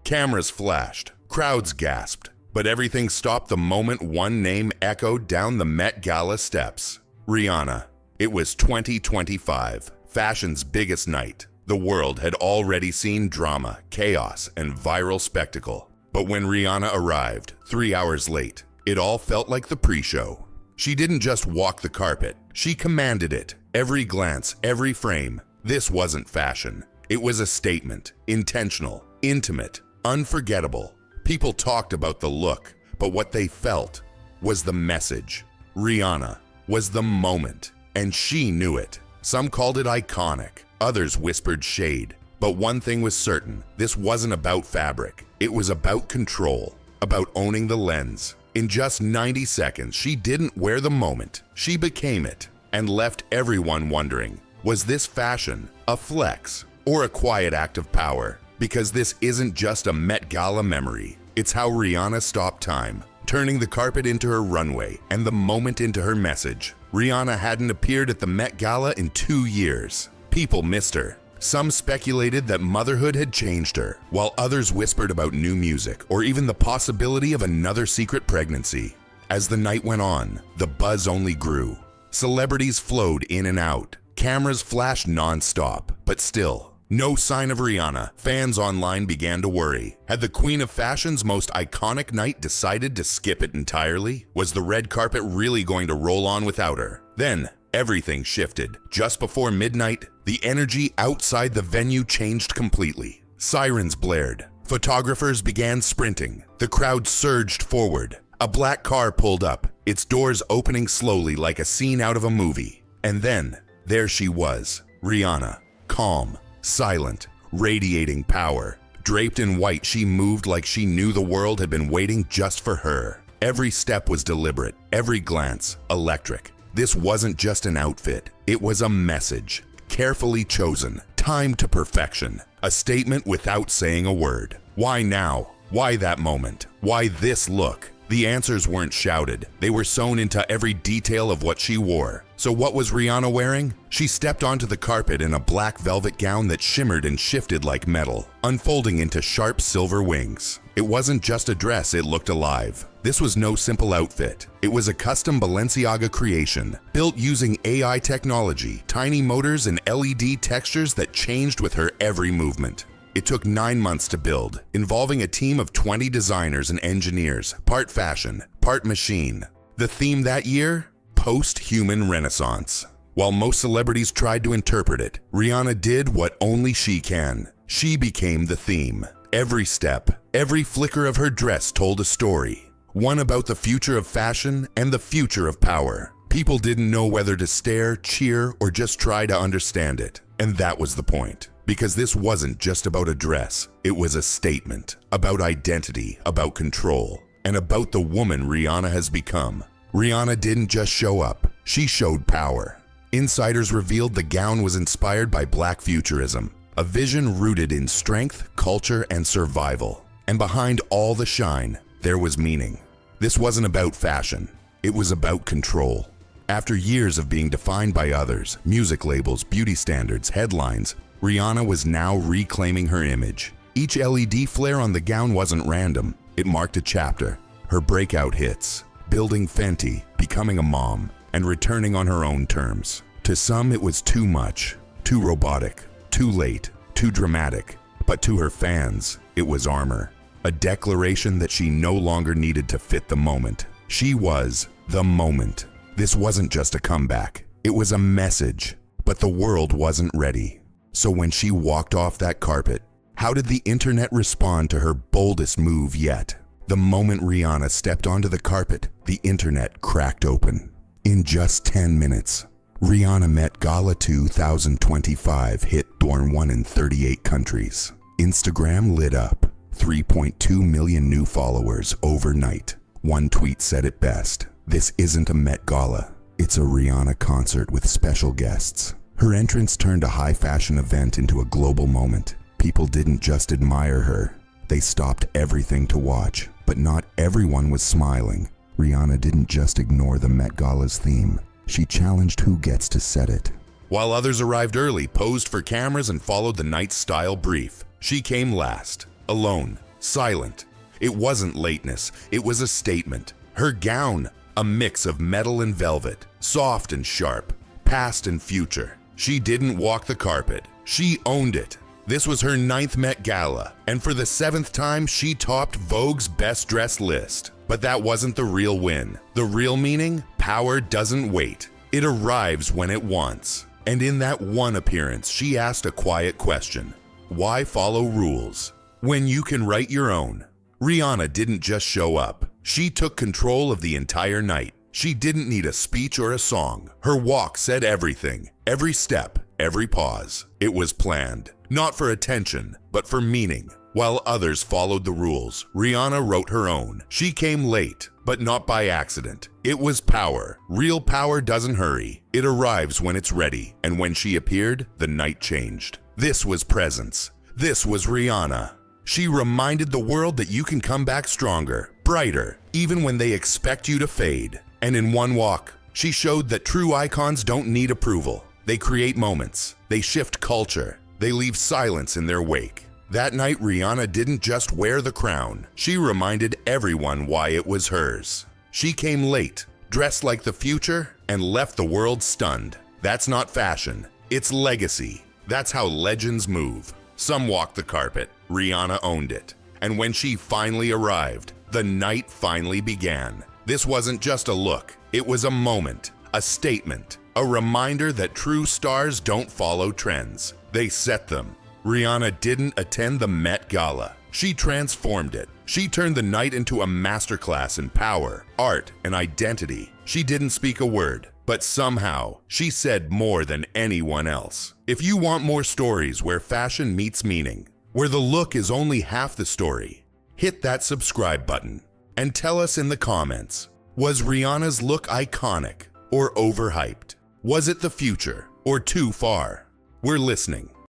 Cameras flashed, crowds gasped, but everything stopped the moment one name echoed down the Met Gala steps. Rihanna. It was 2025, fashion's biggest night. The world had already seen drama, chaos, and viral spectacle. But when Rihanna arrived, 3 hours late, it all felt like the pre-show. She didn't just walk the carpet, she commanded it. Every glance, every frame. This wasn't fashion. It was a statement, intentional, intimate, unforgettable. People talked about the look, but what they felt was the message. Rihanna was the moment, and she knew it. Some called it iconic, others whispered shade. But one thing was certain, this wasn't about fabric. It was about control, about owning the lens. In just 90 seconds, she didn't wear the moment. She became it, and left everyone wondering, was this fashion, a flex, or a quiet act of power? Because this isn't just a Met Gala memory. It's how Rihanna stopped time, turning the carpet into her runway and the moment into her message. Rihanna hadn't appeared at the Met Gala in 2 years. People missed her. Some speculated that motherhood had changed her, while others whispered about new music or even the possibility of another secret pregnancy. As the night went on, the buzz only grew. Celebrities flowed in and out. Cameras flashed non-stop, but still, no sign of Rihanna. Fans online began to worry. Had the Queen of Fashion's most iconic night decided to skip it entirely? Was the red carpet really going to roll on without her? Then, everything shifted. Just before midnight, the energy outside the venue changed completely. Sirens blared. Photographers began sprinting. The crowd surged forward. A black car pulled up, its doors opening slowly like a scene out of a movie. And then, there she was, Rihanna, calm, silent, radiating power. Draped in white, she moved like she knew the world had been waiting just for her. Every step was deliberate, every glance electric. This wasn't just an outfit, it was a message, carefully chosen, timed to perfection, a statement without saying a word. Why now? Why that moment? Why this look? The answers weren't shouted, they were sewn into every detail of what she wore. So what was Rihanna wearing? She stepped onto the carpet in a black velvet gown that shimmered and shifted like metal, unfolding into sharp silver wings. It wasn't just a dress, it looked alive. This was no simple outfit. It was a custom Balenciaga creation, built using AI technology, tiny motors, and LED textures that changed with her every movement. It took 9 months to build, involving a team of 20 designers and engineers, part fashion, part machine. The theme that year? Post-human renaissance. While most celebrities tried to interpret it, Rihanna did what only she can. She became the theme. Every step, every flicker of her dress told a story. One about the future of fashion and the future of power. People didn't know whether to stare, cheer, or just try to understand it. And that was the point. Because this wasn't just about a dress, it was a statement about identity, about control, and about the woman Rihanna has become. Rihanna didn't just show up, she showed power. Insiders revealed the gown was inspired by Black futurism, a vision rooted in strength, culture, and survival. And behind all the shine, there was meaning. This wasn't about fashion, it was about control. After years of being defined by others, music labels, beauty standards, headlines, Rihanna was now reclaiming her image. Each LED flare on the gown wasn't random. It marked a chapter. Her breakout hits, building Fenty, becoming a mom, and returning on her own terms. To some, it was too much, too robotic, too late, too dramatic. But to her fans, it was armor. A declaration that she no longer needed to fit the moment. She was the moment. This wasn't just a comeback. It was a message. But the world wasn't ready. So when she walked off that carpet, how did the internet respond to her boldest move yet? The moment Rihanna stepped onto the carpet, the internet cracked open. In just 10 minutes, Rihanna Met Gala 2025 hit number 1 in 38 countries. Instagram lit up, 3.2 million new followers overnight. One tweet said it best, "This isn't a Met Gala, it's a Rihanna concert with special guests." Her entrance turned a high fashion event into a global moment. People didn't just admire her, they stopped everything to watch. But not everyone was smiling. Rihanna didn't just ignore the Met Gala's theme, she challenged who gets to set it. While others arrived early, posed for cameras, and followed the night's style brief, she came last, alone, silent. It wasn't lateness, it was a statement. Her gown, a mix of metal and velvet, soft and sharp, past and future. She didn't walk the carpet, she owned it. This was her 9th Met Gala, and for the 7th time she topped Vogue's Best Dressed list. But that wasn't the real win. The real meaning? Power doesn't wait. It arrives when it wants. And in that one appearance, she asked a quiet question. Why follow rules when you can write your own? Rihanna didn't just show up. She took control of the entire night. She didn't need a speech or a song. Her walk said everything. Every step, every pause. It was planned. Not for attention, but for meaning. While others followed the rules, Rihanna wrote her own. She came late, but not by accident. It was power. Real power doesn't hurry. It arrives when it's ready. And when she appeared, the night changed. This was presence. This was Rihanna. She reminded the world that you can come back stronger, brighter, even when they expect you to fade. And in one walk, she showed that true icons don't need approval. They create moments. They shift culture. They leave silence in their wake. That night, Rihanna didn't just wear the crown. She reminded everyone why it was hers. She came late, dressed like the future, and left the world stunned. That's not fashion. It's legacy. That's how legends move. Some walked the carpet. Rihanna owned it. And when she finally arrived, the night finally began. This wasn't just a look. It was a moment, a statement, a reminder that true stars don't follow trends. They set them. Rihanna didn't attend the Met Gala. She transformed it. She turned the night into a masterclass in power, art, and identity. She didn't speak a word, but somehow she said more than anyone else. If you want more stories where fashion meets meaning, where the look is only half the story, hit that subscribe button and tell us in the comments, was Rihanna's look iconic or overhyped? Was it the future or too far? We're listening.